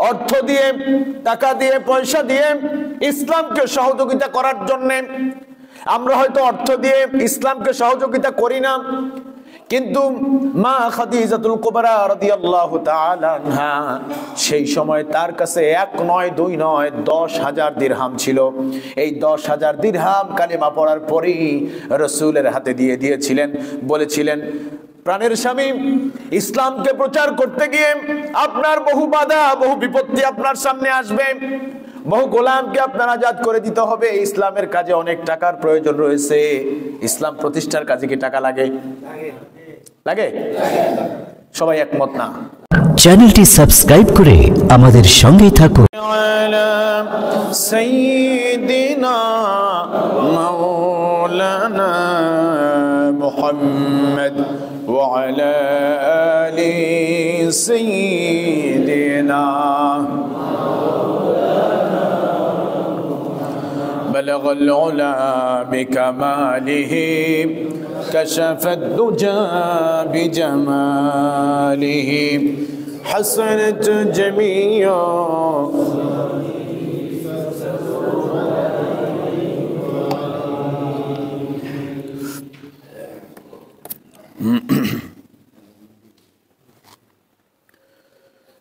অর্থ দিয়ে, টাকা দিয়ে, পয়সা দিয়ে ইসলামকে সহযোগিতা করার জন্য। আমরা হয়তো অর্থ দিয়ে ইসলামকে সহযোগিতা করি না, কিন্তু মা খাদিজাতুল কুবরা রাদিয়াল্লাহু তাআলা আনহা সেই সময় তার কাছে 1 নয় 2 নয় 10,000 দিরহাম ছিল। এই 10,000 দিরহাম কালেমা পড়ার পরেই রাসূলের হাতে দিয়ে দিয়েছিলেন, বলেছিলেন, প্রাণের স্বামী, ইসলামকে প্রচার করতে গিয়ে আপনার বহু বাধা, বহু বিপত্তি আপনার সামনে আসবে, বহু গোলামকে আপনার আজাদ করে দিতে হবে, ইসলামের কাজে অনেক টাকার প্রয়োজন রয়েছে। ইসলাম প্রতিষ্ঠার কাজে কি টাকা লাগে? লাগে? সবাই একমত না? চ্যানেলটি সাবস্ক্রাইব করে আমাদের সঙ্গেই থাকুন। সাইয়্যিদিনা মাওলানা মুহাম্মদ ওয়া আলা আলি সাইয়্যিদিনা بلغ العلا بكماله كشف الدجى بجماله حسنت جميع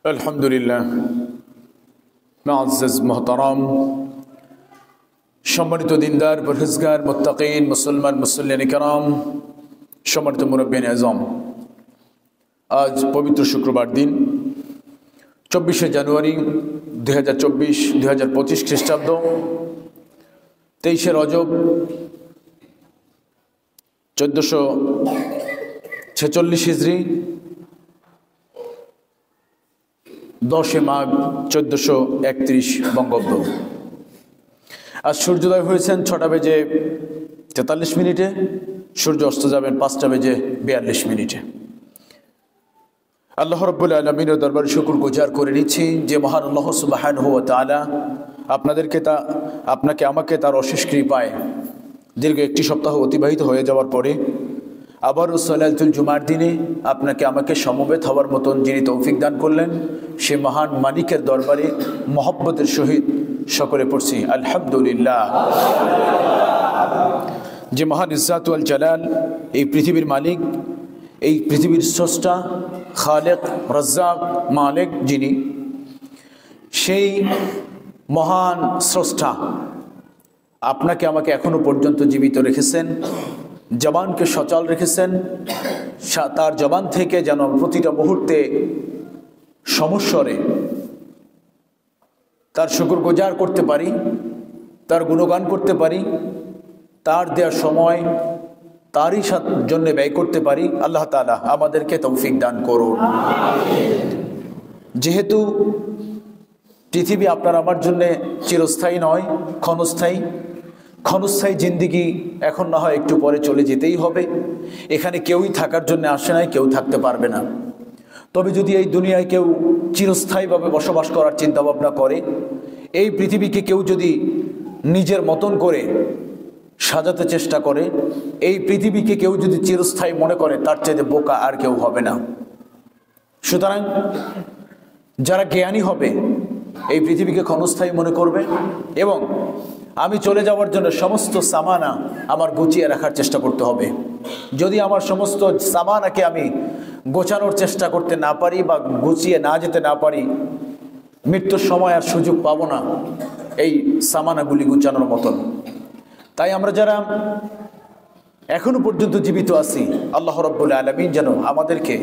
الحمد لله معزز محترم সম্মানিত দিনদার, পরহেজগার, মুত্তাকিন, মুসলমান, মুসল্লিয়ানে কেরাম, সম্মানিত মুরব্বিয়ানে আযম, আজ পবিত্র শুক্রবার দিন 24শে জানুয়ারি 2025 খ্রিস্টাব্দ, 23শে রজব 1446 হিজরি, 10শে মাঘ 1431 বঙ্গাব্দ। আজ সূর্যোদয় হয়েছেন 6টা বেজে 43 মিনিটে, সূর্য অস্ত যাবেন 5টা বেজে 42 মিনিটে। আল্লাহ রাব্বুল আলামিনের দরবারে শুকর গুজার করে নিচ্ছি যে মহান আল্লাহ সুবহানাহু ওয়া তাআলা আপনাকে আমাকে তার অশেষ কৃপায় দীর্ঘ একটি সপ্তাহ অতিবাহিত হয়ে যাওয়ার পরে আবারও সালাতুল জুমার দিনে আপনাকে আমাকে সমবেত হওয়ার মতন যিনি তৌফিক দান করলেন, সে মহান মালিকের দরবারে মহব্বতের সহিত সকলে পড়ছি আলহামদুলিল্লাহ। যে মহান ইজ্জাত ওয়াল জালাল, এই পৃথিবীর মালিক, এই পৃথিবীর স্রষ্টা, খালেক, রাজ্জাক, মালিক যিনি, সেই মহান স্রষ্টা আপনাকে আমাকে এখনো পর্যন্ত জীবিত রেখেছেন, জবানকে সচল রেখেছেন। তার জবান থেকে যেন প্রতিটা মুহূর্তে সমস্বরে তার শুকরগুজার করতে পারি, তার গুণগান করতে পারি, তার দেওয়ার সময় তারই জন্য ব্যয় করতে পারি। আল্লাহ তাআলা আমাদেরকে তৌফিক দান করুন। যেহেতু পৃথিবী আপনার আমার জন্য চিরস্থায়ী নয়, ক্ষণস্থায়ী, ক্ষণস্থায়ী জিন্দিগি এখন না হয় একটু পরে চলে যেতেই হবে। এখানে কেউই থাকার জন্য আসে নাই, কেউ থাকতে পারবে না। তবে যদি এই দুনিয়ায় কেউ চিরস্থায়ীভাবে বসবাস করার চিন্তা ভাবনা করে, এই পৃথিবীকে কেউ যদি নিজের মতন করে সাজাতে চেষ্টা করে, এই পৃথিবীকে কেউ যদি চিরস্থায়ী মনে করে, তার চাইতে বোকা আর কেউ হবে না। সুতরাং যারা জ্ঞানী হবে এই পৃথিবীকে ক্ষণস্থায়ী মনে করবে এবং আমি চলে যাওয়ার জন্য সমস্ত সামানা আমার গুছিয়ে রাখার চেষ্টা করতে হবে। যদি আমার সমস্ত সামানাকে আমি গোছানোর চেষ্টা করতে না পারি বা গুছিয়ে না যেতে না পারি, মৃত্যুর সময় আর সুযোগ পাবো না এই সামানাগুলি গুছানোর মতন। তাই আমরা যারা এখনো পর্যন্ত জীবিত আছি, আল্লাহ রাব্বুল আলামিন যেন আমাদেরকে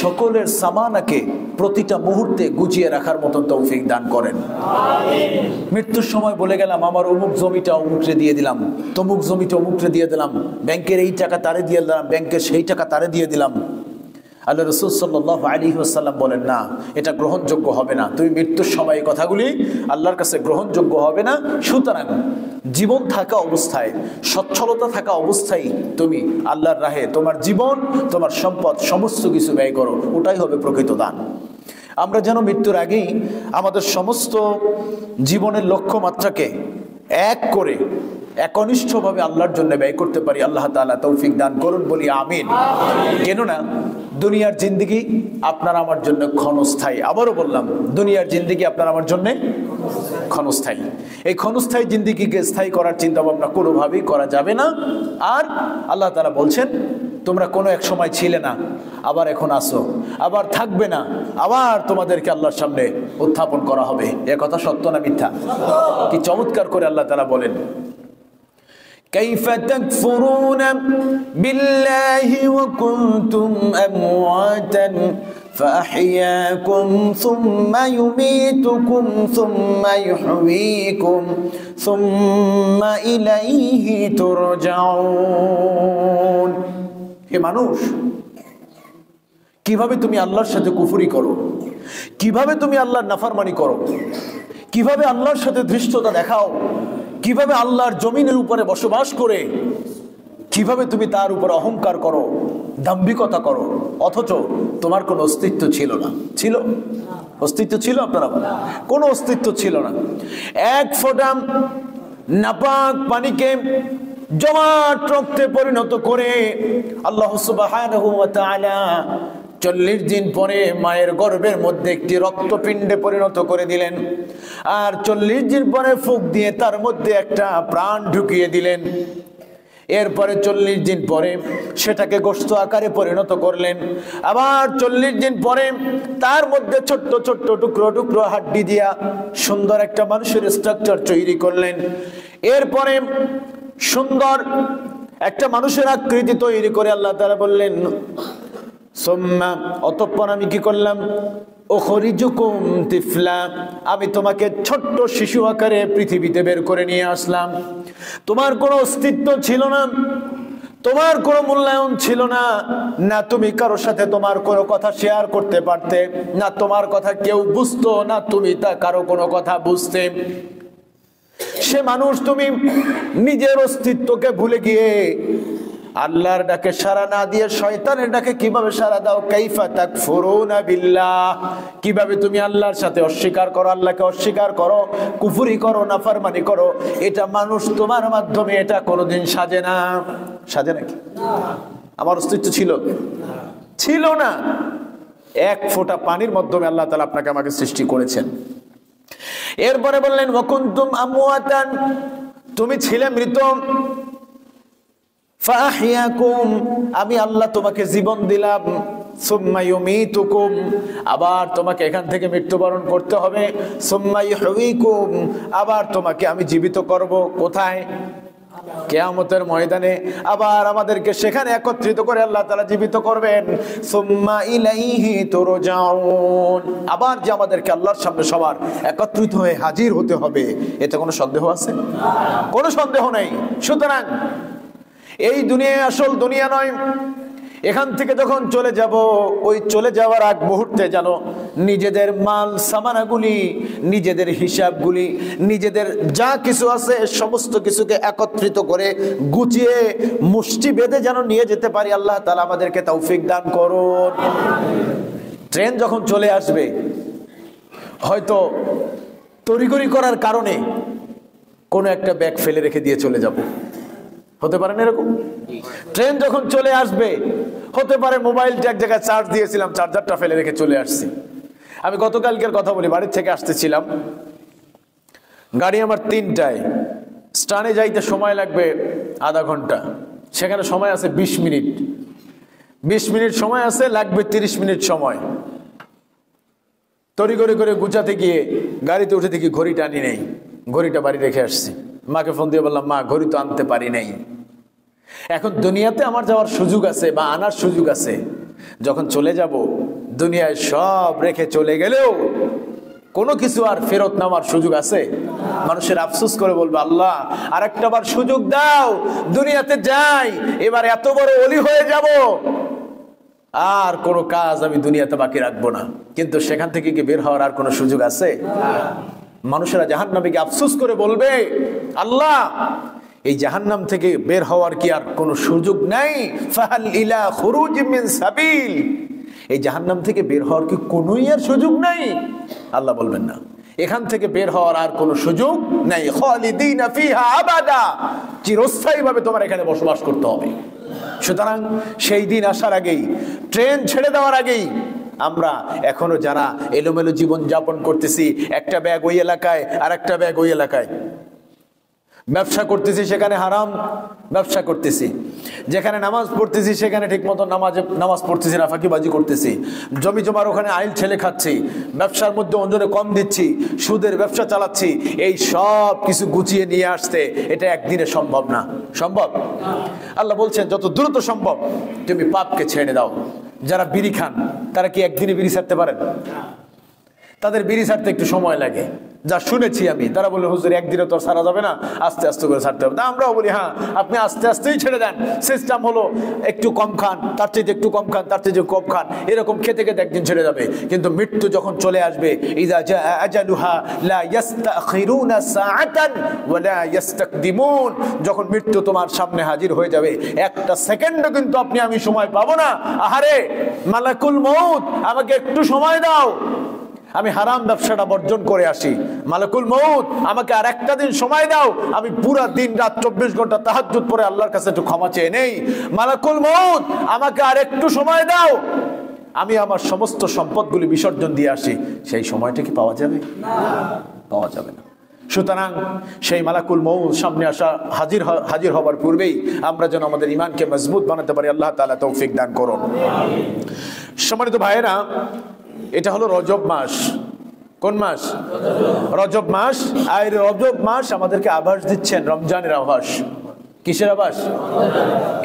সকলের সামানাকে প্রতিটা মুহূর্তে গুছিয়ে রাখার মতন তৌফিক দান করেন। মৃত্যুর সময় বলে গেলাম আমার অমুক জমিটা অমুকরে দিয়ে দিলাম, তমুক জমিটা অমুকরে দিয়ে দিলাম, ব্যাংকের এই টাকা তারে দিয়ে দিলাম, ব্যাংকের সেই টাকা তারে দিয়ে দিলাম। আল্লাহ রাসূল সাল্লাল্লাহু আলাইহি ওয়াসাল্লাম বলেন, না, এটা গ্রহণযোগ্য হবে না। তুমি মৃত্যুর সময় এই কথাগুলি আল্লাহর কাছে গ্রহণযোগ্য হবে না। সুতরাং জীবন থাকা অবস্থায়, সচ্ছলতা থাকা অবস্থায় তুমি আল্লাহর রাহে তোমার জীবন, তোমার সম্পদ সমস্ত কিছু ব্যয় করো, ওটাই হবে প্রকৃত দান। আমরা যেন মৃত্যুর আগেই আমাদের সমস্ত জীবনের লক্ষ্যমাত্রাকে এক করে একনিষ্ঠভাবে আল্লাহর জন্য ব্যয় করতে পারি। আল্লাহ তাআলা তৌফিক দান করুন, বলি আমিন। কেননা দুনিয়ার জিন্দেগি আপনার আমার জন্য ক্ষণস্থায়ী। আবারও বললাম, দুনিয়ার জিন্দেগি আপনার আমার জন্য ক্ষণস্থায়ী। এই ক্ষণস্থায়ী জিন্দেগিকে স্থায়ী করার চিন্তা ভাবনা কোনোভাবেই করা যাবে না। আর আল্লাহ তাআলা বলছেন, তোমরা কোনো এক সময় ছিলে না, আবার এখন আসো, আবার থাকবে না, আবার তোমাদেরকে আল্লাহর সামনে উত্থাপন করা হবে। এ কথা সত্য না মিথ্যা? কি চমৎকার করে আল্লাহ তাআলা বলেন, كيف تكفرون بالله وكنتم أمواتا فأحياكم ثم يميتكم ثم يحييكم ثم إليه ترجعون। হে মানুষ, কিভাবে তুমি আল্লাহর সাথে কুফরি করো, কিভাবে তুমি আল্লাহর নাফরমানি করো, কিভাবে আল্লাহর সাথে ধৃষ্টতা দেখাও, কিভাবে আল্লাহর জমিনের উপরে বসবাস করে কিভাবে তুমি তার উপর অহংকার করো, দাম্ভিকতা করো, অথচ তোমার কোনো অস্তিত্ব ছিল না। ছিল? অস্তিত্ব ছিল আপনারা? কোনো অস্তিত্ব ছিল না। এক ফোঁটা নাপাক পানিকে জমাট রক্তে পরিণত করে আল্লাহ সুবহানাহু ওয়া তাআলা 40 দিন পরে মায়ের গর্ভের মধ্যে একটি রক্তপিণ্ডে পরিণত করে দিলেন। আর 40 দিন পরে ফুঁক দিয়ে তার মধ্যে একটা প্রাণ ঢুকিয়ে দিলেন। এরপরে 40 দিন পরে সেটাকে গোশত আকারে পরিণত করলেন। আবার 40 দিন পরে তার মধ্যে ছোট্ট ছোট্ট টুকরো টুকরো হাড্ডি দিয়া সুন্দর একটা মানুষের স্ট্রাকচার তৈরি করলেন। এরপরে সুন্দর একটা মানুষের আকৃতি তৈরি করে আল্লাহ তাআলা বললেন, সুম্মা, অতঃপর আমি কি করলাম, উখরিজুকুম তিফলা, আমি তোমাকে ছোট্ট শিশু আকারে পৃথিবীতে বের করে নিয়ে আসলাম। তোমার কোনো অস্তিত্ব ছিল না, তোমার কোনো মূল্যায়ন ছিল না, না তুমি কারো সাথে তোমার কোনো কথা শেয়ার করতে পারতে, না তোমার কথা কেউ বুঝতো, না তুমি তা কারো কোনো কথা বুঝতে। সে মানুষ তুমি নিজের অস্তিত্বকে ভুলে গিয়ে আল্লাহর ডাকে সাড়া না দিয়ে শয়তানের ডাকে কিভাবে সাড়া দাও? কাইফা তাকফুরুনা বিল্লাহ, কিভাবে তুমি আল্লাহর সাথে অস্বীকার করো, আল্লাহকে অস্বীকার করো, কুফরি করো, নাফরমানি করো। এটা মানুষ তোমার মাধ্যমে এটা কোনোদিন সাজে না। সাজে নাকি? আমার অস্তিত্ব ছিল? ছিল না। এক ফোঁটা পানির মাধ্যমে আল্লাহ তাআলা আপনাকে আমাকে সৃষ্টি করেছেন। এরপরে বললেন, ওয়া কুনতুম আমওয়াতান, তুমি ছিলে মৃত, ফাহিয়াকুম, আমি আল্লাহ তোমাকে জীবন দিলাম, সুম্মা ইউমিতুকুম, আবার তোমাকে এখান থেকে মৃত্যুবরণ করতে হবে, সুম্মা ইউহয়িকুম, আবার তোমাকে আমি জীবিত করব। কোথায়? কিয়ামতের ময়দানে আবার আমাদেরকে সেখানে একত্রিত করে আল্লাহ তাআলা জীবিত করবেন। সুম্মা ইলাইহি তুরজাউন, আবার যে আমাদেরকে আল্লাহর সামনে সবার একত্রিত হয়ে হাজির হতে হবে, এতে কোনো সন্দেহ আছে? কোনো সন্দেহ নেই। সুতরাং এই দুনিয়া আসল দুনিয়া নয়। এখান থেকে যখন চলে যাব, ওই চলে যাওয়ার আগ মুহূর্তে যেন নিজেদের মাল সামানাগুলি, নিজেদের হিসাবগুলি, নিজেদের যা কিছু আছে সমস্ত কিছুকে একত্রিত করে গুছিয়ে মুষ্টি বেঁধে যেন নিয়ে যেতে পারি। আল্লাহ তাআলা আমাদেরকে তৌফিক দান করুন। ট্রেন যখন চলে আসবে, হয়তো তড়িঘড়ি করার কারণে কোনো একটা ব্যাগ ফেলে রেখে দিয়ে চলে যাব, হতে পারে না এরকম? ট্রেন যখন চলে আসবে, হতে পারে মোবাইলটা এক জায়গায় চার্জ দিয়েছিলাম, চার্জারটা ফেলে রেখে চলে আসছি। আমি গতকালকের কথা বলি, বাড়ির থেকে আসতেছিলাম, গাড়ি আমার 3টায়, স্টানে যাইতে সময় লাগবে আধা ঘন্টা, সেখানে সময় আছে 20 মিনিট, 20 মিনিট সময় আছে, লাগবে 30 মিনিট সময়। তড়িঘড়ি করে গুছাতে গিয়ে গাড়িতে উঠে দেখি ঘড়িটা আনি নেই, ঘড়িটা বাড়ি রেখে আসছি। মাকে ফোন দিয়ে বললাম, মা ঘড়ি তো আনতে পারি নাই। এখন দুনিয়াতে আমার যাওয়ার সুযোগ আছে বা আনার সুযোগ আছে, যখন চলে যাব দুনিয়ায় সব রেখে চলে গেলেও কোনো কিছু আর ফেরত নেওয়ার সুযোগ আছে? মানুষের আফসোস করে বলবে, আল্লাহ আর একটা বার সুযোগ দাও, দুনিয়াতে যাই, এবার এত বড় ওলি হয়ে যাব, আর কোনো কাজ আমি দুনিয়াতে বাকি রাখবো না। কিন্তু সেখান থেকে কি বের হওয়ার আর কোনো সুযোগ আছে? মানুষেরা জাহান্নামীকে আফসোস করে বলবে, আল্লাহ এই জাহান্নাম থেকে বের হওয়ার কি আর কোনো সুযোগ নাই? ফাহাল ইলা খুরুজ মিন সাবিল, এই জাহান্নাম থেকে বের হওয়ার কি কোনোই আর সুযোগ নাই? আল্লাহ বলবেন না, এখান থেকে বের হওয়ার আর কোনো সুযোগ নাই। খালিদিনা ফিহা আবাদা, চিরস্থায়ী ভাবে তোমার এখানে বসবাস করতে হবে। সুতরাং সেই দিন আসার আগেই, ট্রেন ছেড়ে দেওয়ার আগেই আমরা এখনো যারা এলোমেলো জীবন যাপন করতেছি, একটা ব্যাগ ওই এলাকায় আর একটা ব্যাগ ওই এলাকায়, ব্যবসা করতেছি সেখানে হারাম ব্যবসা করতেছি, যেখানে নামাজ পড়তেছি সেখানে ঠিক মতো নামাজ পড়তেছি না, ফাঁকিবাজি করতেছি, জমি জমার ওখানে আইল ছেলে খাচ্ছি, ব্যবসার মধ্যে অন্যরে কম দিচ্ছি, সুদের ব্যবসা চালাচ্ছি, এই সব কিছু গুছিয়ে নিয়ে আসতে এটা একদিনে সম্ভব না। সম্ভব? আল্লাহ বলছেন যত দ্রুত সম্ভব তুমি পাপকে ছেড়ে দাও। যারা বিড়ি খান তারা কি একদিনে বিড়ি ছাড়তে পারেন? তাদের বিড়ি ছাড়তে একটু সময় লাগে, যা শুনেছি আমি। তারা বলে হুজুর একদিনে তো ছাড়া যাবে না, আস্তে আস্তে করে ছাড়তে হবে। আমরাও বলি হ্যাঁ আপনি আস্তে আস্তেই ছেড়ে দেন, সিস্টেম হলো একটু কম খান, তার চেয়ে একটু কম খান, তার চেয়ে কম খান, এরকম খেতে খেতে একদিন ছেড়ে যাবে। কিন্তু মৃত্যু যখন চলে আসবে, ইযা জাআ আজালুহা লা ইস্তাখিরুনা সাআতান ওয়া লা ইস্তাকদিমুন, যখন মৃত্যু তোমার সামনে হাজির হয়ে যাবে একটা সেকেন্ডও কিন্তু আপনি আমি সময় পাবো না। আহারে মালাকুল মউত, আমাকে একটু সময় দাও, আমি হারাম ব্যবসাটা বর্জন করে আসি। মালাকুল মউত, আমাকে আর একটা দিন সময় দাও, আমি পুরা দিন রাত 24 ঘন্টা তাহাজ্জুদ পড়ে আল্লাহর কাছে একটু ক্ষমা চেয়ে নেই। মালাকুল মউত, আমাকে আর একটু সময় দাও, আমি আমার সমস্ত সম্পদগুলি বিসর্জন দিয়ে আসি। সেই সময়টা কি পাওয়া যাবে? না, পাওয়া যাবে না। সুতরাং সেই মালাকুল মউত সামনে আসা হাজির হবার পূর্বেই আমরা যেন আমাদের ঈমানকে মজবুত বানাতে পারি। আল্লাহ তাআলা তৌফিক দান করুন। সম্মানিত ভাইয়েরা, এটা হলো রজব মাস। কোন মাস? রজব মাস। আর রজব মাস আমাদেরকে আভাস দিচ্ছেন রমজানের আভাস। কিসের আভাস?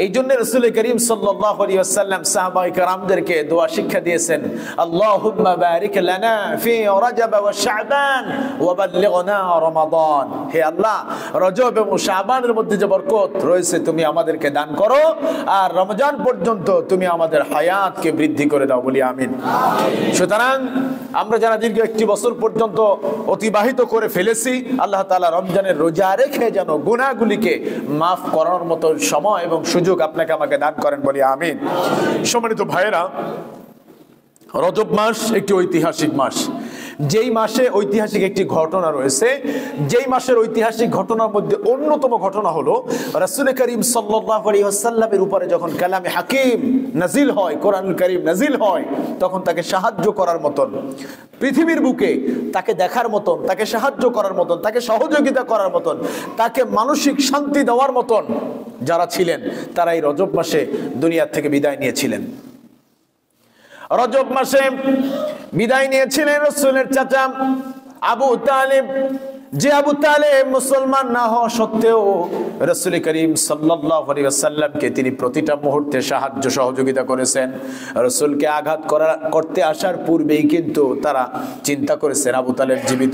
এই জন্য রাসূল করিম সাল্লাল্লাহু আলাইহি ওয়াসাল্লাম সাহাবায়ে কেরামদেরকে দোয়া শিক্ষা দিয়েছেন, আল্লাহুম্মা বারিক লানা ফি রজব ওয়া শাবান ওয়া বাল্লিগনা রমাদান। হে আল্লাহ, রজব এবং শাবানের মধ্যে যে বরকত রয়েছে তুমি আমাদেরকে দান করো, আর রমজান পর্যন্ত তুমি আমাদের হায়াতকে বৃদ্ধি করে দাও, বলি আমিন। সুতরাং আমরা যারা দীর্ঘ একটি বছর পর্যন্ত অতিবাহিত করে ফেলেছি, আল্লাহ তাআলা রমজানের রোজা রেখে যেন গুনাহগুলিকে মাফ করার মতো সময় এবং সুযোগ আপনাকে আমাকে দান করেন, বলি আমিন। সম্মানিত ভাইয়েরা, রজব মাস একটি ঐতিহাসিক মাস। যেই মাসে ঐতিহাসিক একটি ঘটনা রয়েছে, যেই মাসের ঐতিহাসিক ঘটনার মধ্যে অন্যতম ঘটনা হলো রাসূল করিম সাল্লাল্লাহু আলাইহি ওয়াসাল্লামের উপরে যখন কালামে হাকিম নাজিল হয়, কোরআনুল কারীম নাজিল হয়, তখন তাকে সাহায্য করার মতন, পৃথিবীর বুকে তাকে দেখার মতন, তাকে সাহায্য করার মতন, তাকে সহযোগিতা করার মতন, তাকে মানসিক শান্তি দেওয়ার মতন যারা ছিলেন তারা এই রজব মাসে দুনিয়া থেকে বিদায় নিয়েছিলেন। রজব মাসে বিদায় নিয়েছিলেন রাসূলের চাচা আবু তালিব, যে আবু তালিব মুসলমান না হওয়া সত্ত্বেও রাসূল করিম সাল্লাল্লাহু আলাইহি ওয়াসাল্লামকে তিনি প্রতিটা মুহূর্তে সাহায্য সহযোগিতা করেছেন। রাসূলকে আঘাত করতে আসার পূর্বেই কিন্তু তারা চিন্তা করেছেন আবু তালিব জীবিত